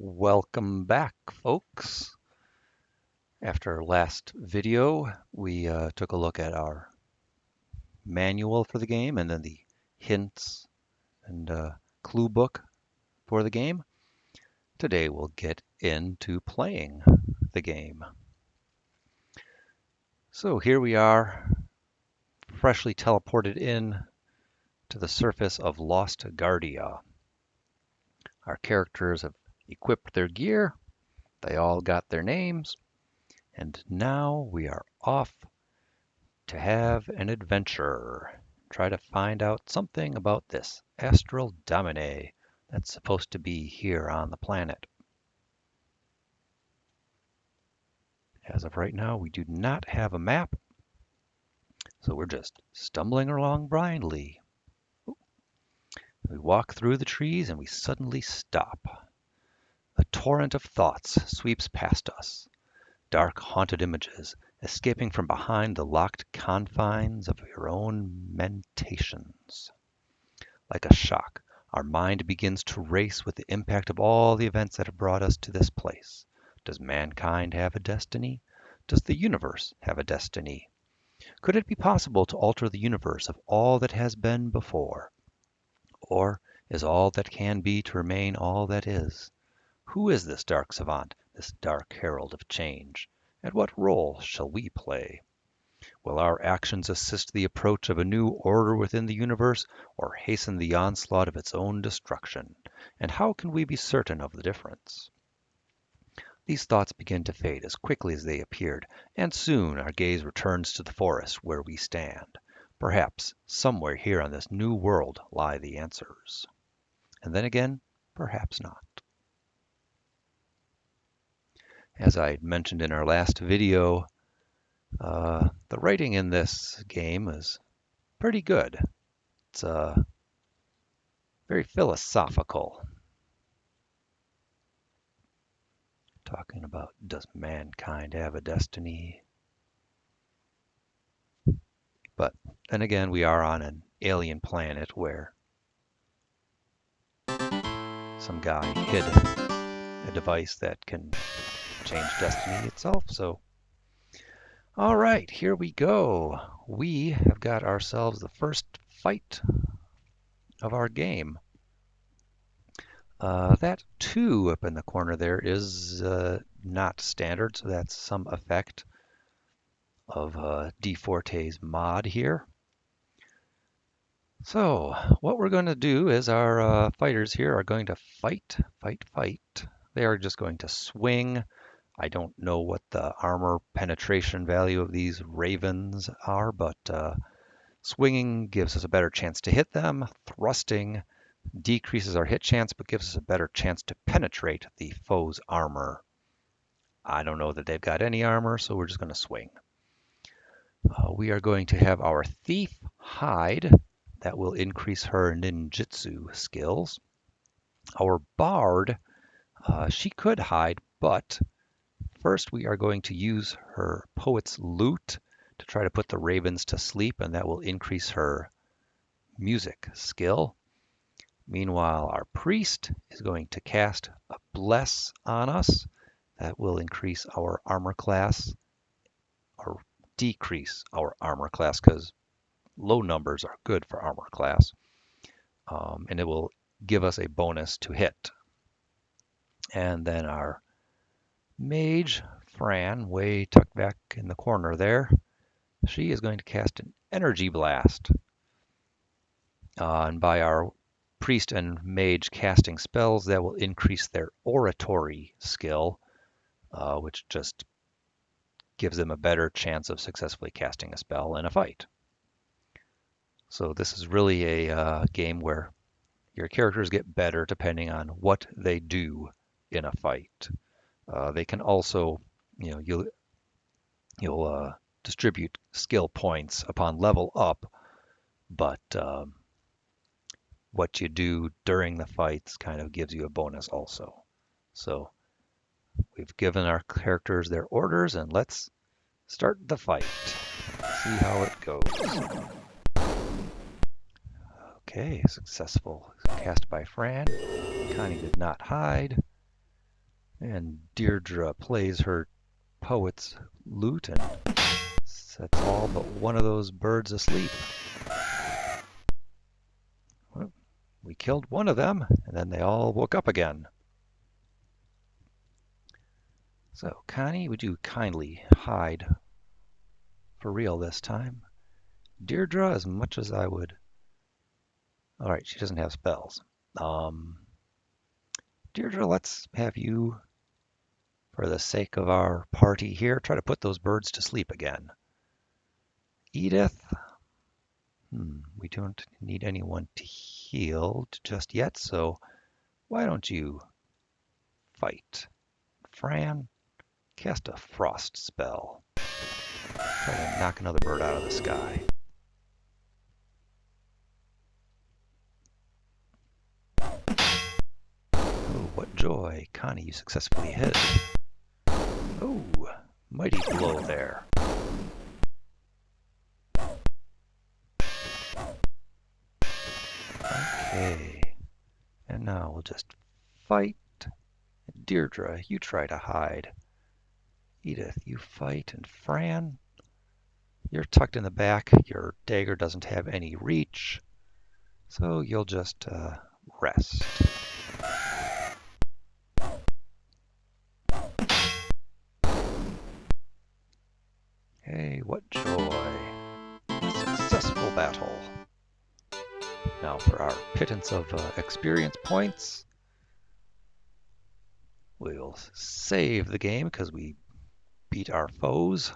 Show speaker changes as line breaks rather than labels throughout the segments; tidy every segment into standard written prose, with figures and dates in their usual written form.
Welcome back, folks. After our last video, we took a look at our manual for the game and then the hints and clue book for the game. Today we'll get into playing the game. So here we are, freshly teleported in to the surface of Lost Guardia. Our characters have equipped their gear, they all got their names, and now we are off to have an adventure. Try to find out something about this astral domine that's supposed to be here on the planet. As of right now, we do not have a map, so we're just stumbling along blindly. We walk through the trees and we suddenly stop. A torrent of thoughts sweeps past us. Dark, haunted images escaping from behind the locked confines of your own mentations. Like a shock, our mind begins to race with the impact of all the events that have brought us to this place. Does mankind have a destiny? Does the universe have a destiny? Could it be possible to alter the universe of all that has been before? Or is all that can be to remain all that is? Who is this dark savant, this dark herald of change? And what role shall we play? Will our actions assist the approach of a new order within the universe, or hasten the onslaught of its own destruction? And how can we be certain of the difference? These thoughts begin to fade as quickly as they appeared, and soon our gaze returns to the forest where we stand. Perhaps somewhere here on this new world lie the answers. And then again, perhaps not. As I mentioned in our last video, the writing in this game is pretty good. It's very philosophical. Talking about, does mankind have a destiny? But then again, we are on an alien planet where some guy hid a device that can change destiny itself. So, all right, here we go. We have got ourselves the first fight of our game. That 2 up in the corner there is not standard, so that's some effect of dfortae's mod here. So what we're going to do is our fighters here are going to fight. They are just going to swing. I don't know what the armor penetration value of these ravens are, but swinging gives us a better chance to hit them. Thrusting decreases our hit chance, but gives us a better chance to penetrate the foe's armor. I don't know that they've got any armor, so we're just going to swing. We are going to have our thief hide. That will increase her ninjutsu skills. Our bard, she could hide, but first we are going to use her poet's lute to try to put the ravens to sleep, and that will increase her music skill. Meanwhile, our priest is going to cast a bless on us. That will increase our armor class, or decrease our armor class, because low numbers are good for armor class. And it will give us a bonus to hit. And then our mage, Fran, way tucked back in the corner there, she is going to cast an energy blast. And by our priest and mage casting spells, that will increase their oratory skill, which just gives them a better chance of successfully casting a spell in a fight. So this is really a game where your characters get better depending on what they do in a fight. They can also, you'll distribute skill points upon level up, but what you do during the fights kind of gives you a bonus also. So we've given our characters their orders, and let's start the fight. See how it goes. Okay, successful cast by Fran. Connie did not hide. And Deirdre plays her poet's lute and sets all but one of those birds asleep. Well, we killed one of them, and then they all woke up again. So, Connie, would you kindly hide for real this time? Deirdre, as much as I would. All right, she doesn't have spells. Deirdre, let's have you, for the sake of our party here, try to put those birds to sleep again. Edith, we don't need anyone to heal just yet, so why don't you fight? Fran, cast a frost spell. Try to knock another bird out of the sky. Oh, what joy. Connie, you successfully hid. Oh, mighty blow there. Okay. And now we'll just fight. Deirdre, you try to hide. Edith, you fight. And Fran, you're tucked in the back. Your dagger doesn't have any reach. So you'll just rest. Hey, what joy. Successful battle. Now for our pittance of experience points. We'll save the game because we beat our foes.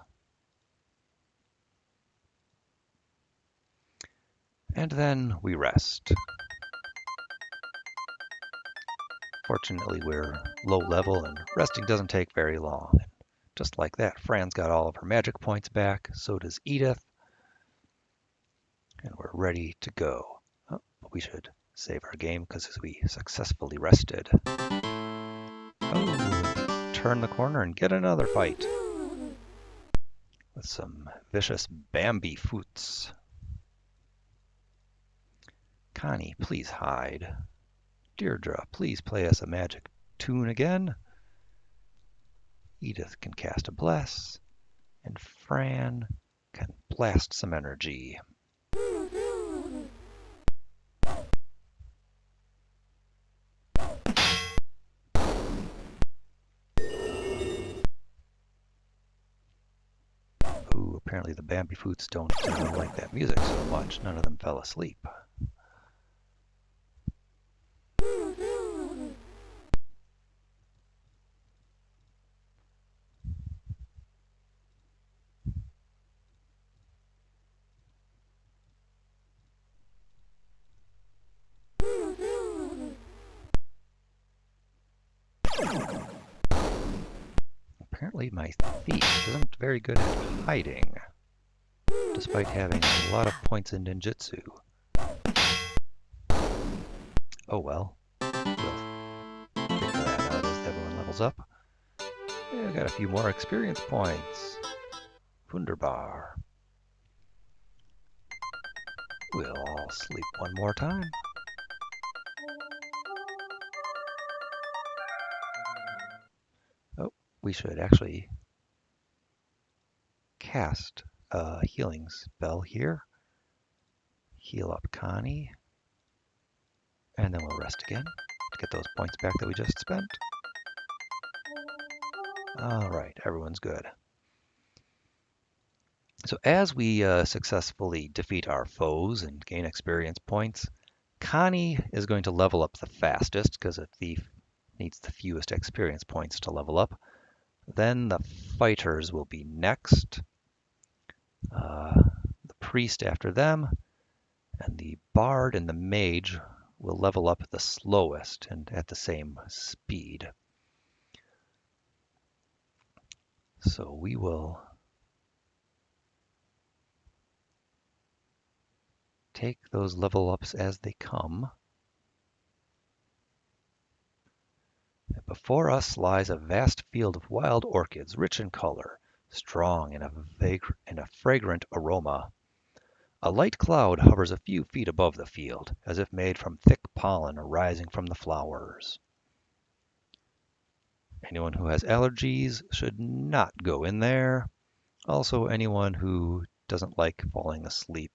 And then we rest. Fortunately, we're low level and resting doesn't take very long. And just like that, Fran's got all of her magic points back, so does Edith. And we're ready to go. Oh, but we should save our game because we successfully rested. Oh, turn the corner and get another fight with some vicious Bambi foots. Connie, please hide. Deirdre, please play us a magic tune again. Edith can cast a bless, and Fran can blast some energy. Ooh, apparently the Bambi Foots don't like that music so much. None of them fell asleep. Apparently my thief isn't very good at hiding, despite having a lot of points in ninjutsu. Oh well, we'll get to that now as everyone levels up. Yeah, got a few more experience points. Wunderbar. We'll all sleep one more time. Oh, we should actually cast a healing spell here. Heal up Connie. And then we'll rest again to get those points back that we just spent. All right, everyone's good. So as we successfully defeat our foes and gain experience points, Connie is going to level up the fastest because a thief needs the fewest experience points to level up. Then the fighters will be next, the priest after them, and the bard and the mage will level up the slowest and at the same speed. So we will take those level ups as they come. Before us lies a vast field of wild orchids, rich in color, strong in a fragrant aroma. A light cloud hovers a few feet above the field, as if made from thick pollen arising from the flowers. Anyone who has allergies should not go in there. Also, anyone who doesn't like falling asleep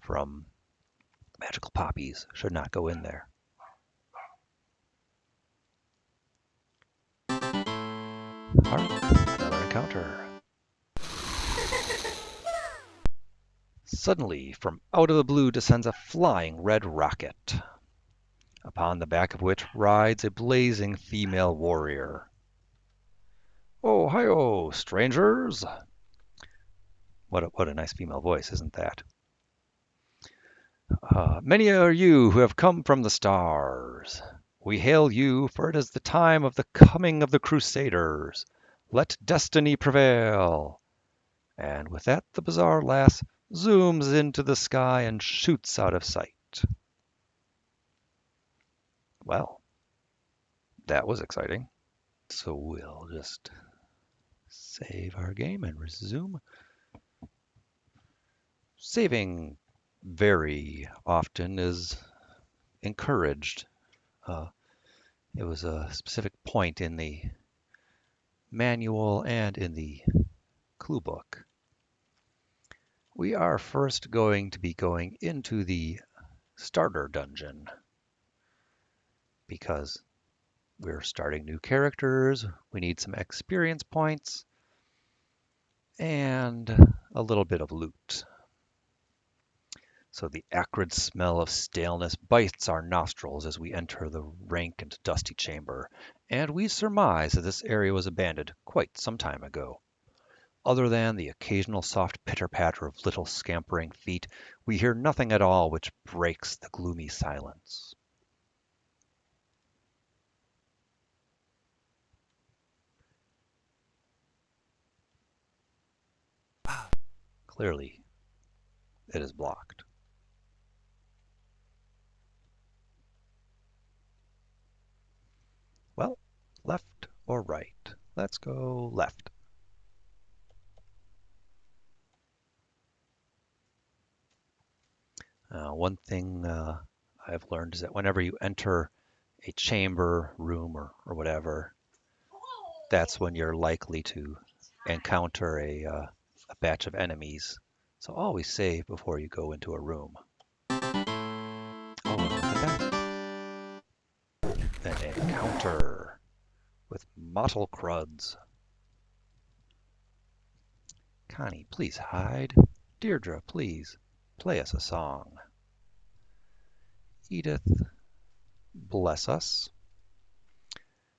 from magical poppies should not go in there. Hark, another encounter. Suddenly, from out of the blue descends a flying red rocket, upon the back of which rides a blazing female warrior. Oh, hi-oh, strangers! What a nice female voice, isn't that? Many are you who have come from the stars. We hail you, for it is the time of the coming of the Crusaders. Let destiny prevail. And with that, the bizarre lass zooms into the sky and shoots out of sight. Well, that was exciting. So we'll just save our game and resume. Saving very often is encouraged. It was a specific point in the manual and in the clue book. We are first going to be going into the starter dungeon because we're starting new characters, we need some experience points, and a little bit of loot. So the acrid smell of staleness bites our nostrils as we enter the rank and dusty chamber, and we surmise that this area was abandoned quite some time ago. Other than the occasional soft pitter-patter of little scampering feet, we hear nothing at all which breaks the gloomy silence. Clearly, it is blocked. Well, left or right? Let's go left. One thing I've learned is that whenever you enter a chamber, room, or whatever, that's when you're likely to encounter a batch of enemies. So always save before you go into a room. Oh, look at that. An encounter with mottle cruds. Connie, please hide. Deirdre, please play us a song. Edith, bless us.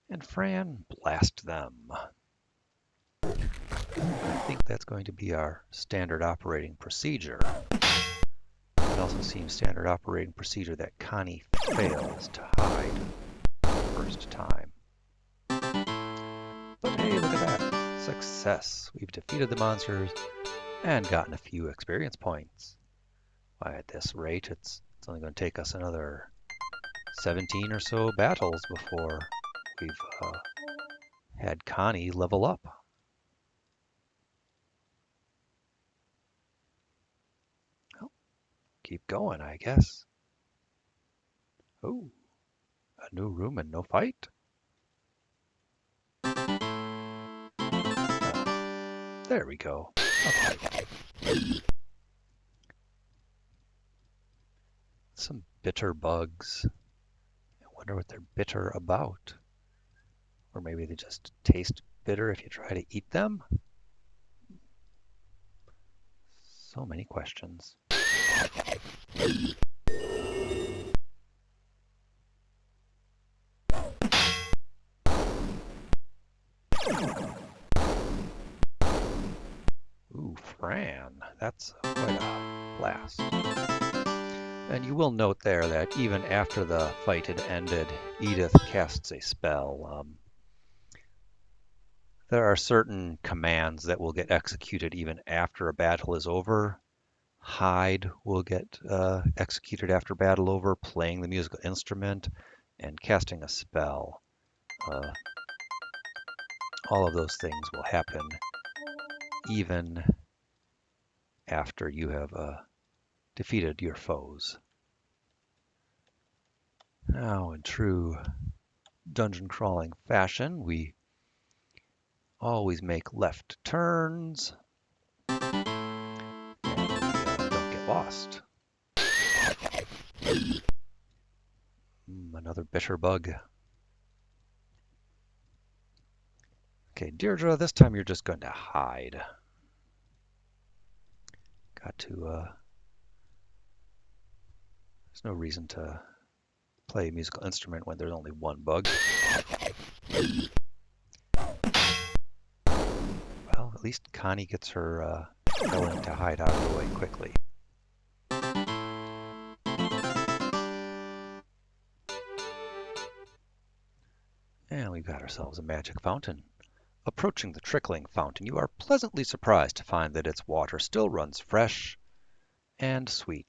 And Fran, blast them. I think that's going to be our standard operating procedure. It also seems standard operating procedure that Connie fails to hide the first time. But hey, look at that. Success. We've defeated the monsters and gotten a few experience points. Why, at this rate, it's only going to take us another 17 or so battles before we've had Connie level up. Well, keep going, I guess. Oh, a new room and no fight? There we go. A fight. Some bitter bugs. I wonder what they're bitter about. Or maybe they just taste bitter if you try to eat them? So many questions. Ooh, Fran. That's quite a blast. And you will note there that even after the fight had ended, Edith casts a spell. There are certain commands that will get executed even after a battle is over. Hide will get executed after battle over, playing the musical instrument, and casting a spell. All of those things will happen even after you have defeated your foes. Now, in true dungeon crawling fashion, we Always make left turns. And we don't get lost. Another bitter bug. Okay, Deirdre, this time you're just going to hide. Got to, there's no reason to play a musical instrument when there's only one bug. Well, at least Connie gets her going to hide out of the way quickly. And we've got ourselves a magic fountain. Approaching the trickling fountain, you are pleasantly surprised to find that its water still runs fresh and sweet.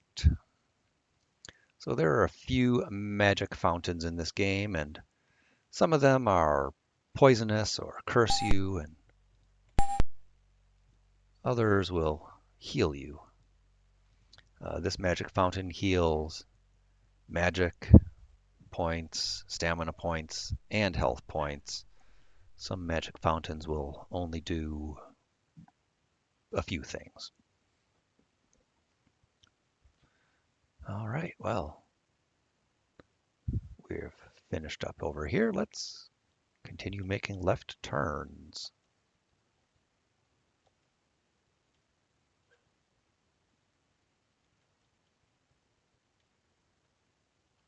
So there are a few magic fountains in this game, and some of them are poisonous or curse you, and others will heal you. This magic fountain heals magic points, stamina points, and health points. Some magic fountains will only do a few things. All right, well, we've finished up over here. Let's continue making left turns.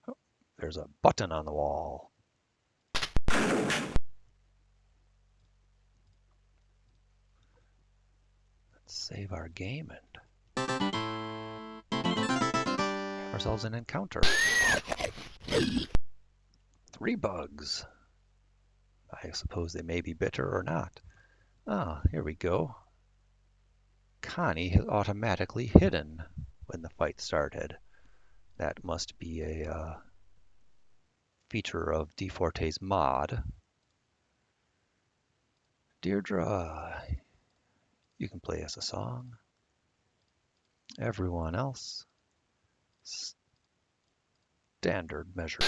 Oh, there's a button on the wall. Save our game and have ourselves an encounter. 3 bugs. I suppose they may be bitter or not. Ah, here we go. Connie has automatically hidden when the fight started. That must be a feature of dfortae's mod. Deirdre, you can play us a song. Everyone else, standard measures.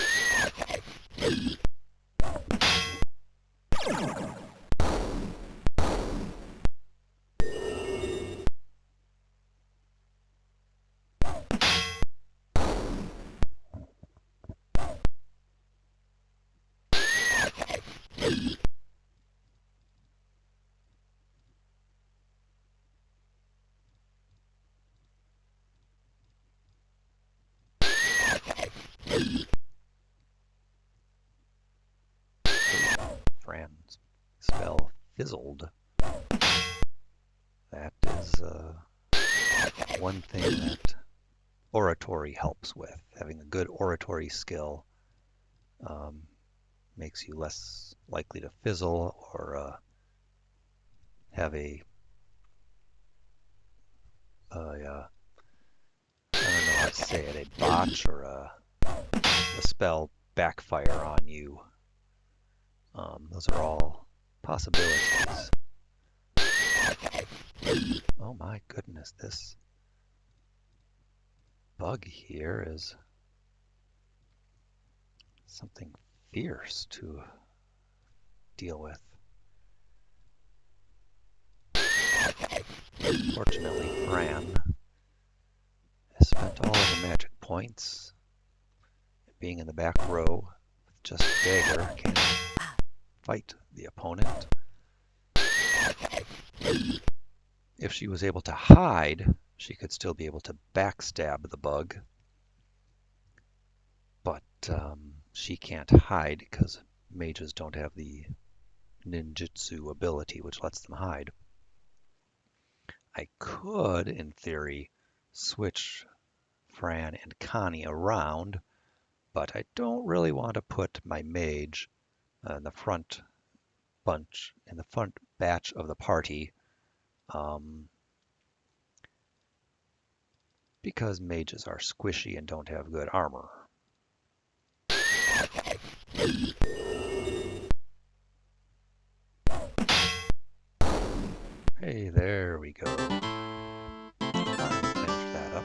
Fran's spell fizzled. That is one thing that oratory helps with. Having a good oratory skill makes you less likely to fizzle or have I don't know how to say it, a botch or a spell backfire on you. Those are all possibilities. Oh my goodness, this bug here is something fierce to deal with. Fortunately, Fran has spent all of the magic points. Being in the back row with just a dagger can fight the opponent. If she was able to hide, she could still be able to backstab the bug. But she can't hide because mages don't have the ninjutsu ability, which lets them hide. I could, in theory, switch Fran and Connie around, but I don't really want to put my mage in the front batch of the party, because mages are squishy and don't have good armor. Hey, there we go. Finish that up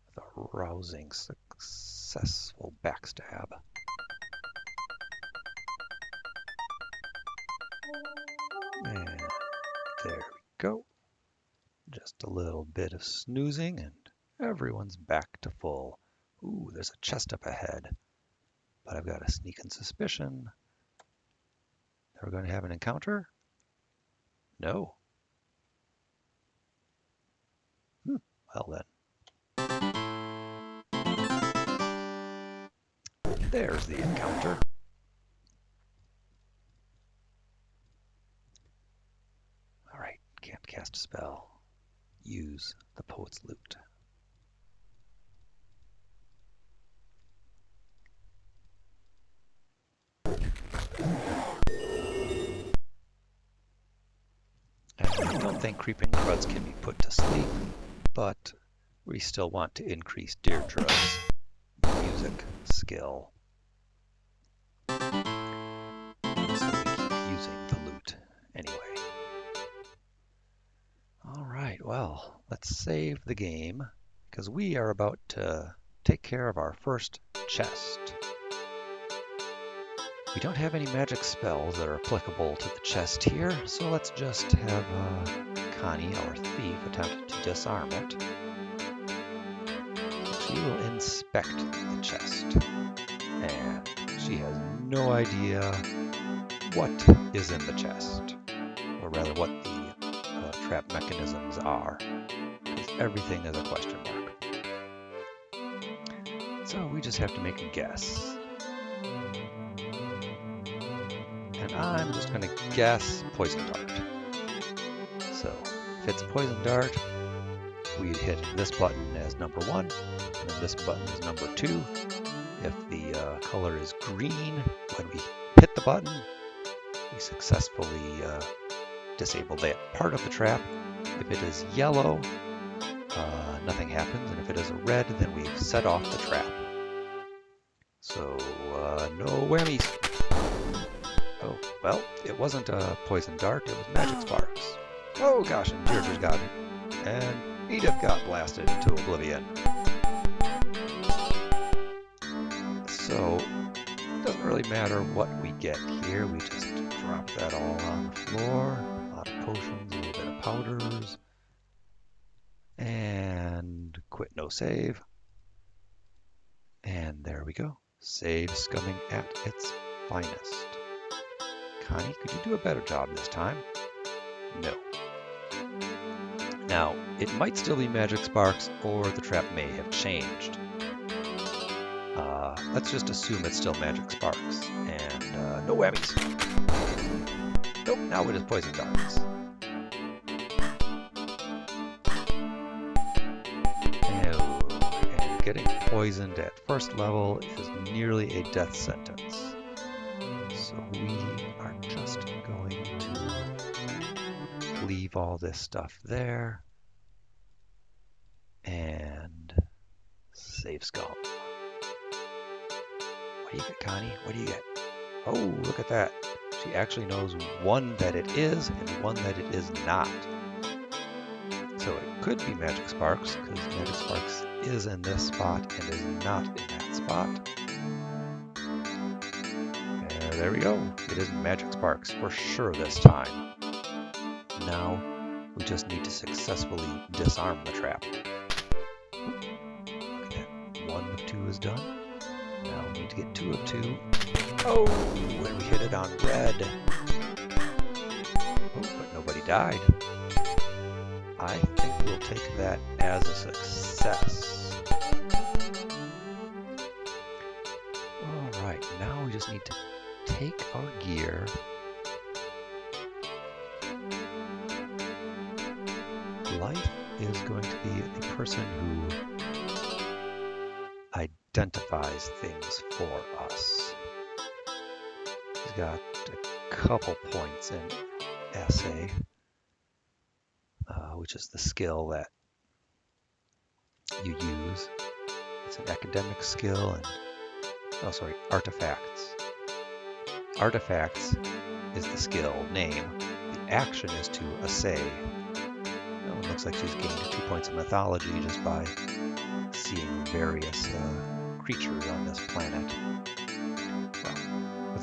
with a rousing, successful backstab. And there we go. Just a little bit of snoozing and everyone's back to full. Ooh, there's a chest up ahead, but I've got a sneaking suspicion that we're going to have an encounter. No. Well then. There's the encounter. All right, can't cast a spell. Use the poet's lute. And I don't think creeping cruds can be put to sleep, but we still want to increase Deirdre's music skill. So we keep using the lute anyway. All right, well, let's save the game because we are about to take care of our first chest. We don't have any magic spells that are applicable to the chest here, so let's just have Connie, our thief, attempt to disarm it. She will inspect the chest, and she has no idea what is in the chest, or rather what the trap mechanisms are, because everything is a question mark. So we just have to make a guess. And I'm just going to guess poison dart. So if it's poison dart, we'd hit this button as number 1, and then this button is number 2. If the color is green, when we hit the button, we successfully disable that part of the trap. If it is yellow, nothing happens, and if it is red, then we've set off the trap. So no whammies. Oh, well, it wasn't a poison dart, it was magic sparks. Oh gosh, and Deirdre's got it. And Edith got blasted into oblivion. So, it doesn't really matter what we get here, we just drop that all on the floor. A lot of potions, a little bit of powders. And quit no save. And there we go. Save scumming at its finest. Connie, could you do a better job this time? No. Now, it might still be magic sparks, or the trap may have changed. Let's just assume it's still magic sparks, and no whammies. Nope, now it is poison darts. And getting poisoned at first level is nearly a death sentence. So we are just going to leave all this stuff there and save scum. What do you get, Connie? What do you get? Oh, look at that. She actually knows one that it is and one that it is not. So it could be magic sparks, because magic sparks is in this spot and is not in that spot. There we go. It is magic sparks for sure this time. Now we just need to successfully disarm the trap. Look at that. 1 of 2 is done. Now we need to get 2 of 2. Oh, and we hit it on red. Oh, but nobody died. I think we'll take that as a success. All right, now we just need to take our gear, Life is going to be the person who identifies things for us. He's got a couple points in essay, which is the skill that you use. It's an academic skill, and artifacts. Artifacts is the skill name. The action is to assay. Well, it looks like she's gained 2 points of mythology just by seeing various creatures on this planet. Well, with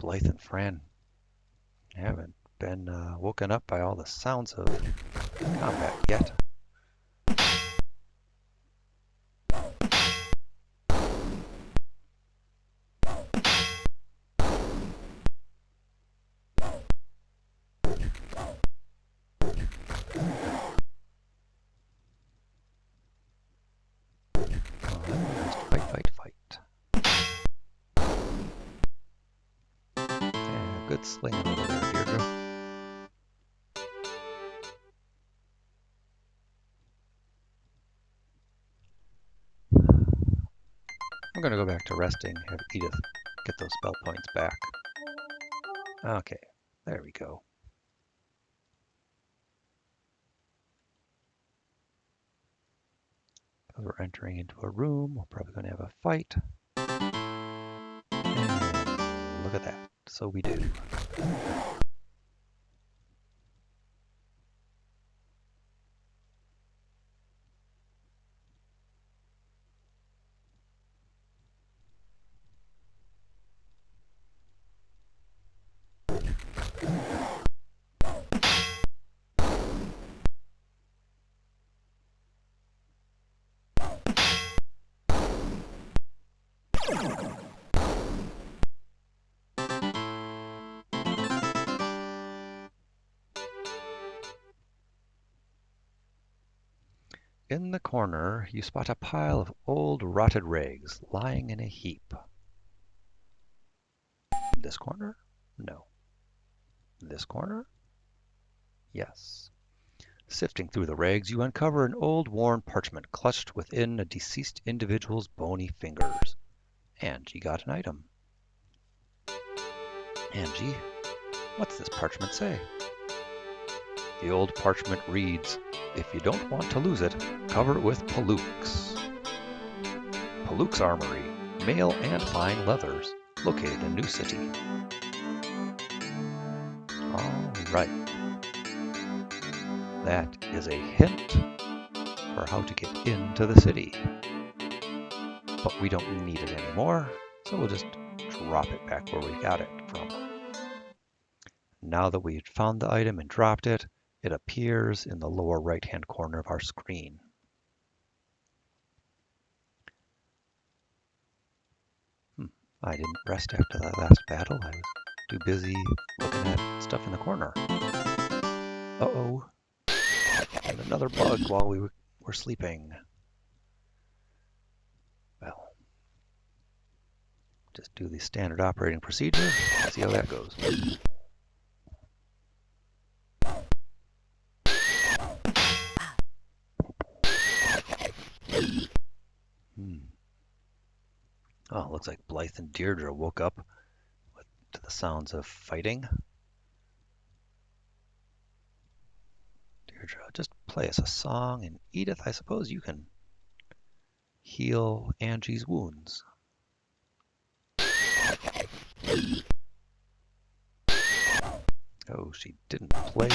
Blythe and Fran haven't been woken up by all the sounds of combat yet. Fight, fight, fight. Yeah, good slinging over there, Deirdre. I'm going to go back to resting, have Edith get those spell points back. Okay, there we go. We're entering into a room. We're probably going to have a fight. And look at that. So we do. In the corner, you spot a pile of old rotted rags lying in a heap. This corner? No. This corner? Yes. Sifting through the rags, you uncover an old worn parchment clutched within a deceased individual's bony fingers. Angie got an item. Angie, what's this parchment say? The old parchment reads, "If you don't want to lose it, cover it with Palooks." Palooks Armory, male and fine leathers, located in New City. All right. That is a hint for how to get into the city. But we don't need it anymore, so we'll just drop it back where we got it from. Now that we've found the item and dropped it, it appears in the lower right-hand corner of our screen. I didn't rest after that last battle. I was too busy looking at stuff in the corner. Uh-oh. And another bug while we were sleeping. Well, just do the standard operating procedure. See how that goes. Oh, looks like Blythe and Deirdre woke up to the sounds of fighting. Deirdre, just play us a song, and Edith, I suppose you can heal Angie's wounds. Oh, she didn't play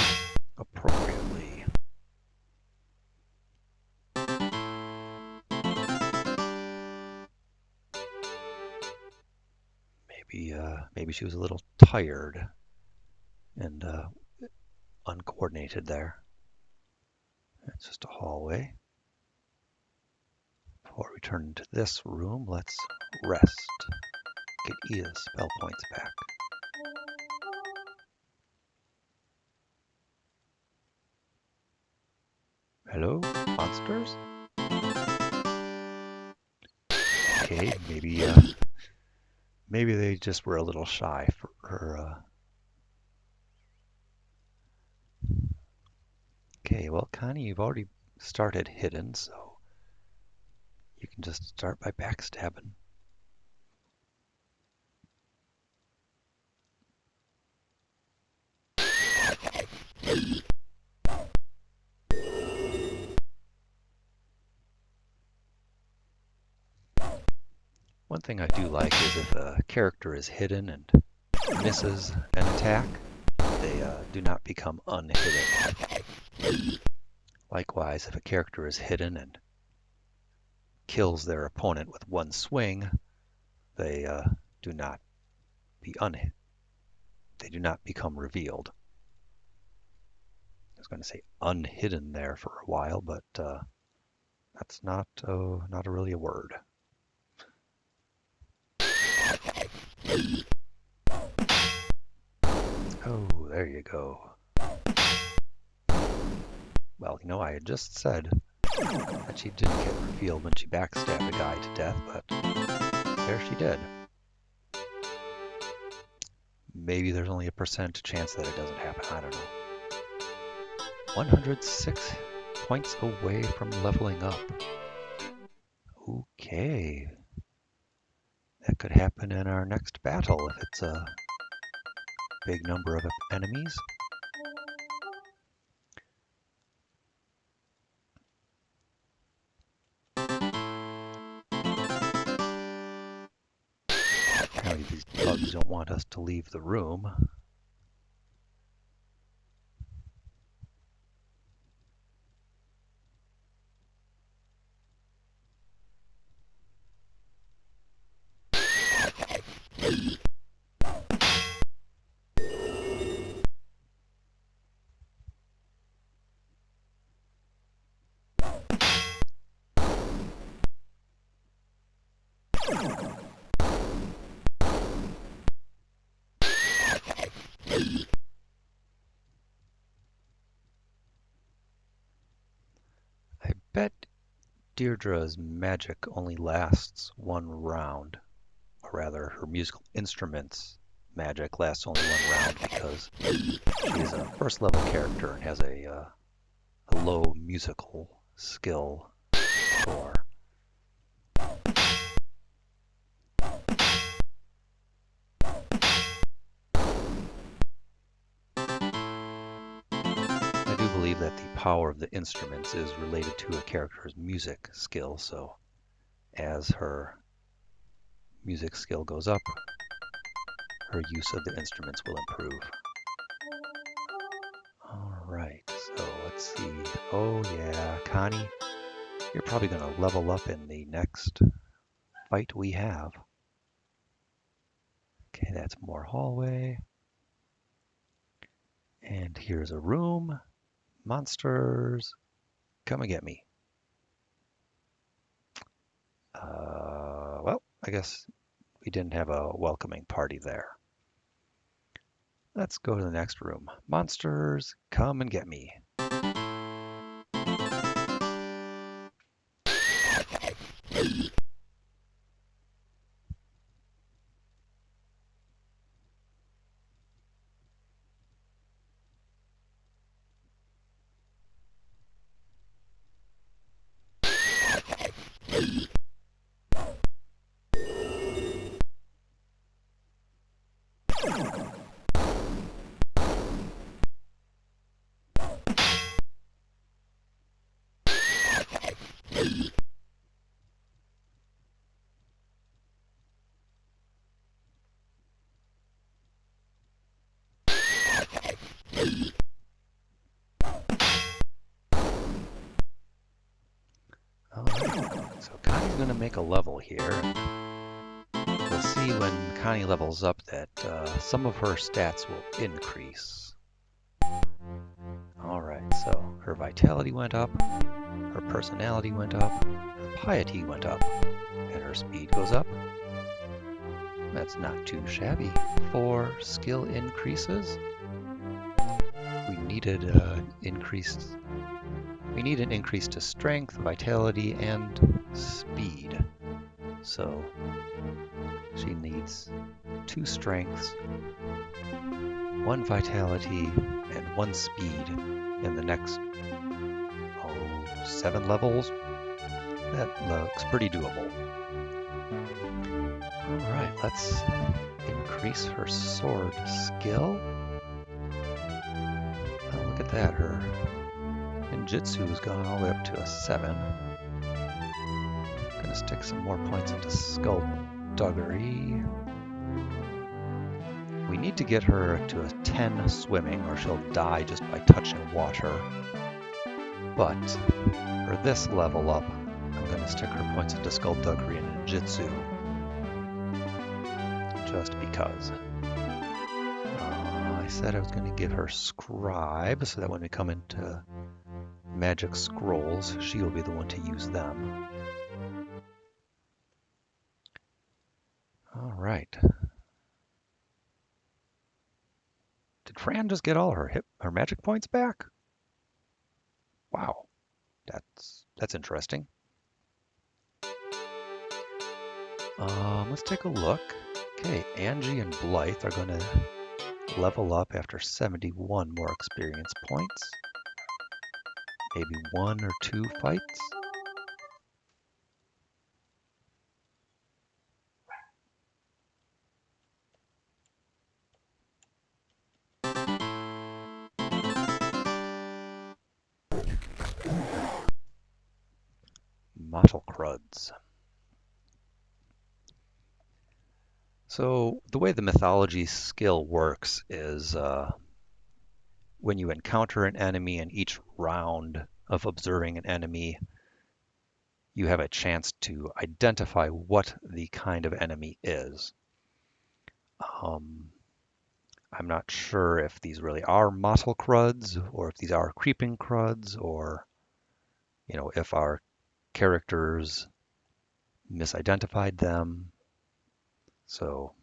appropriately. Maybe she was a little tired and uncoordinated there. It's just a hallway. Before we turn into this room, let's rest. Get Edith's spell points back. Hello, monsters? Okay, maybe they just were a little shy for her. Okay, well, Connie, you've already started hidden, so you can just start by backstabbing. One thing I do like is if a character is hidden and misses an attack, they do not become unhidden. Likewise, if a character is hidden and kills their opponent with one swing, they do not be unhidden. they do not become revealed. I was going to say unhidden there for a while, but that's not really a word. Oh, there you go. Well, you know, I had just said that she didn't get revealed when she backstabbed a guy to death, but there she did. Maybe there's only a % chance that it doesn't happen. I don't know. 106 points away from leveling up. Okay. That could happen in our next battle if it's a big number of enemies. Apparently these bugs don't want us to leave the room. I bet Deirdre's magic only lasts one round. Or rather, her musical instruments magic lasts only one round because she's a first level character and has a low musical skill score. I do believe that the power of the instruments is related to a character's music skill, so as her music skill goes up, her use of the instruments will improve. Alright, so let's see. Oh yeah, Connie, you're probably going to level up in the next fight we have. Okay, that's more hallway. And here's a room. Monsters, come and get me. Well, I guess we didn't have a welcoming party there. Let's go to the next room. Monsters, come and get me. So Connie's going to make a level here. And we'll see when Connie levels up that some of her stats will increase. Alright, so her vitality went up, her personality went up, her piety went up, and her speed goes up. That's not too shabby. 4 skill increases. We needed an increase to strength, vitality, and speed. So she needs 2 strengths, 1 vitality, and 1 speed in the next 7 levels. That looks pretty doable. Alright, let's increase her sword skill. Oh, look at that, her ninjutsu's gone all the way up to a 7. Gonna stick some more points into skullduggery. We need to get her to a 10 swimming or she'll die just by touching water. But for this level up, I'm gonna stick her points into skullduggery and ninjutsu. Just because. I said I was going to give her Scribe so that when we come into Magic Scrolls, she will be the one to use them. All right. Did Fran just get all her magic points back? Wow, that's interesting. Let's take a look. Okay, Angie and Blythe are going to level up after 71 more experience points. Maybe 1 or 2 fights. Mottle Cruds. So the way the mythology skill works is when you encounter an enemy in each round of observing an enemy, you have a chance to identify what the kind of enemy is. I'm not sure if these really are mottle cruds or if these are creeping cruds or, if our characters misidentified them. So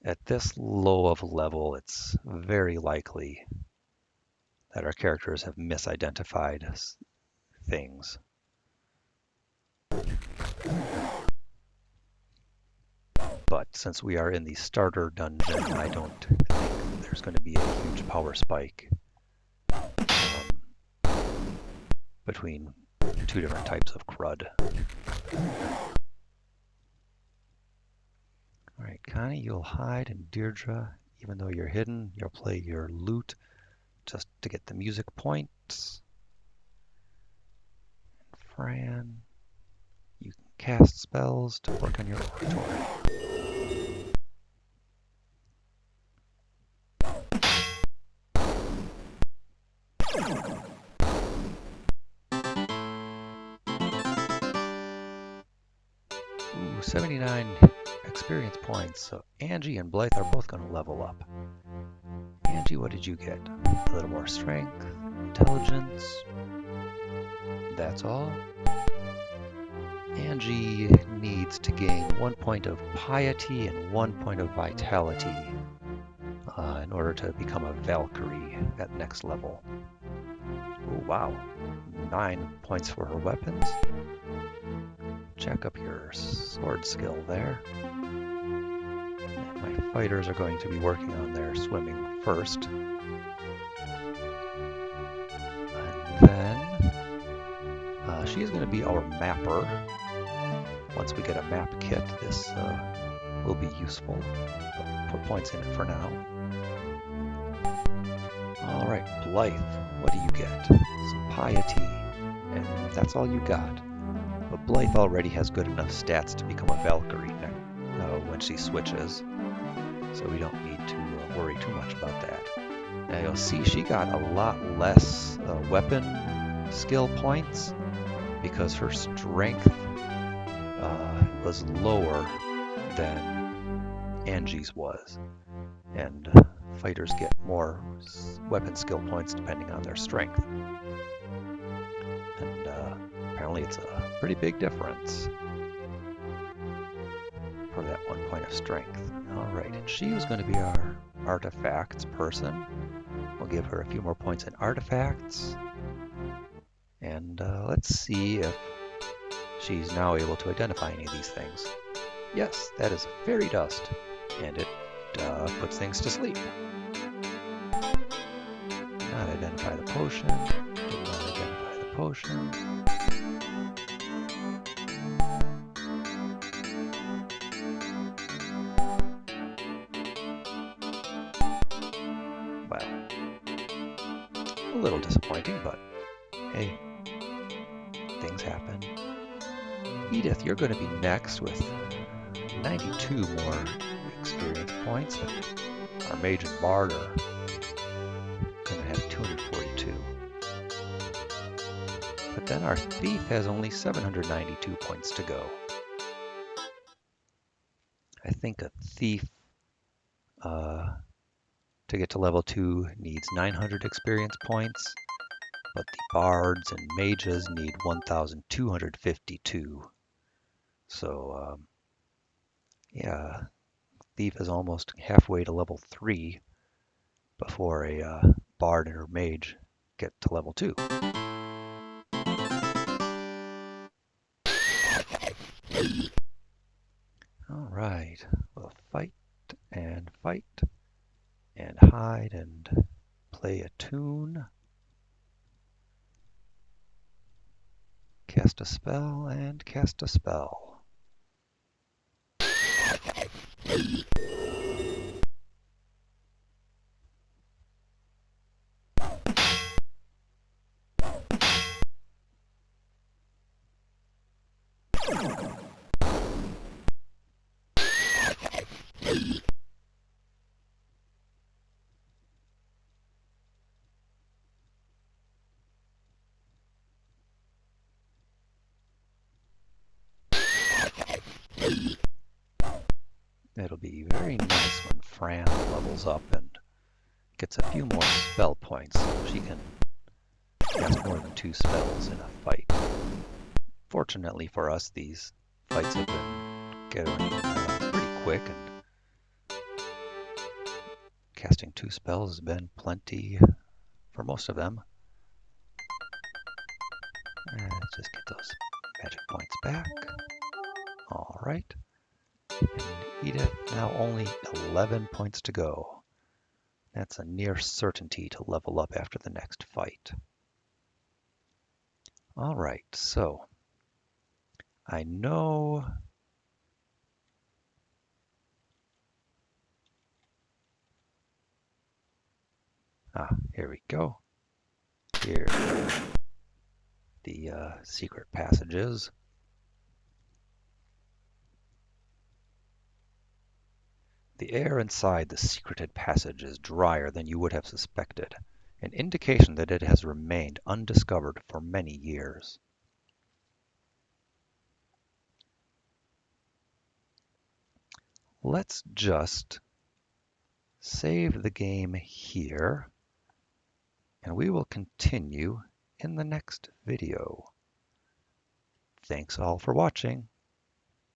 at this low of a level, it's very likely that our characters have misidentified things. But since we are in the starter dungeon, I don't think there's going to be a huge power spike between 2 different types of crud. All right, Connie, you'll hide, and Deirdre, even though you're hidden, you'll play your lute just to get the music points. Fran, you can cast spells to work on your oratory. Ooh, 79 experience points, so Angie and Blythe are both going to level up. Angie, what did you get? A little more strength, intelligence. That's all. Angie needs to gain 1 point of piety and 1 point of vitality in order to become a Valkyrie at next level. Oh, wow. 9 points for her weapons. Check up your sword skill there. And my fighters are going to be working on their swimming first. And then she is going to be our mapper. Once we get a map kit, this will be useful. But put points in it for now. All right, Blythe, what do you get? Some piety, and that's all you got. But Blythe already has good enough stats to become a Valkyrie when she switches, so we don't need to worry too much about that. Now you'll see she got a lot less weapon skill points because her strength was lower than Angie's was, and fighters get more weapon skill points depending on their strength. And apparently it's a pretty big difference for that 1 point of strength. All right, and she is going to be our artifacts person. We'll give her a few more points in artifacts. And let's see if she's now able to identify any of these things. Yes, that is fairy dust, and it puts things to sleep. Not identify the potion. Did not identify the potion. Well, a little disappointing, but hey, things happen. Edith, you're going to be next with 92 more experience points. Our mage and bard are going to have 242. But then our thief has only 792 points to go. I think a thief uh, to get to level 2 needs 900 experience points, but the bards and mages need 1,252. So yeah, thief is almost halfway to level 3 before a bard or mage get to level 2. All right, we'll fight and hide and play a tune, cast a spell and cast a spell. It'll be very nice when Fran levels up and gets a few more spell points so she can cast more than 2 spells in a fight. Fortunately for us, these fights have been going pretty quick, and casting 2 spells has been plenty for most of them. And let's just get those magic points back. All right. And Edith, now only 11 points to go. That's a near certainty to level up after the next fight. All right, so I know here we go. Here the secret passages. The air inside the secreted passage is drier than you would have suspected, an indication that it has remained undiscovered for many years. Let's just save the game here, and we will continue in the next video. Thanks all for watching.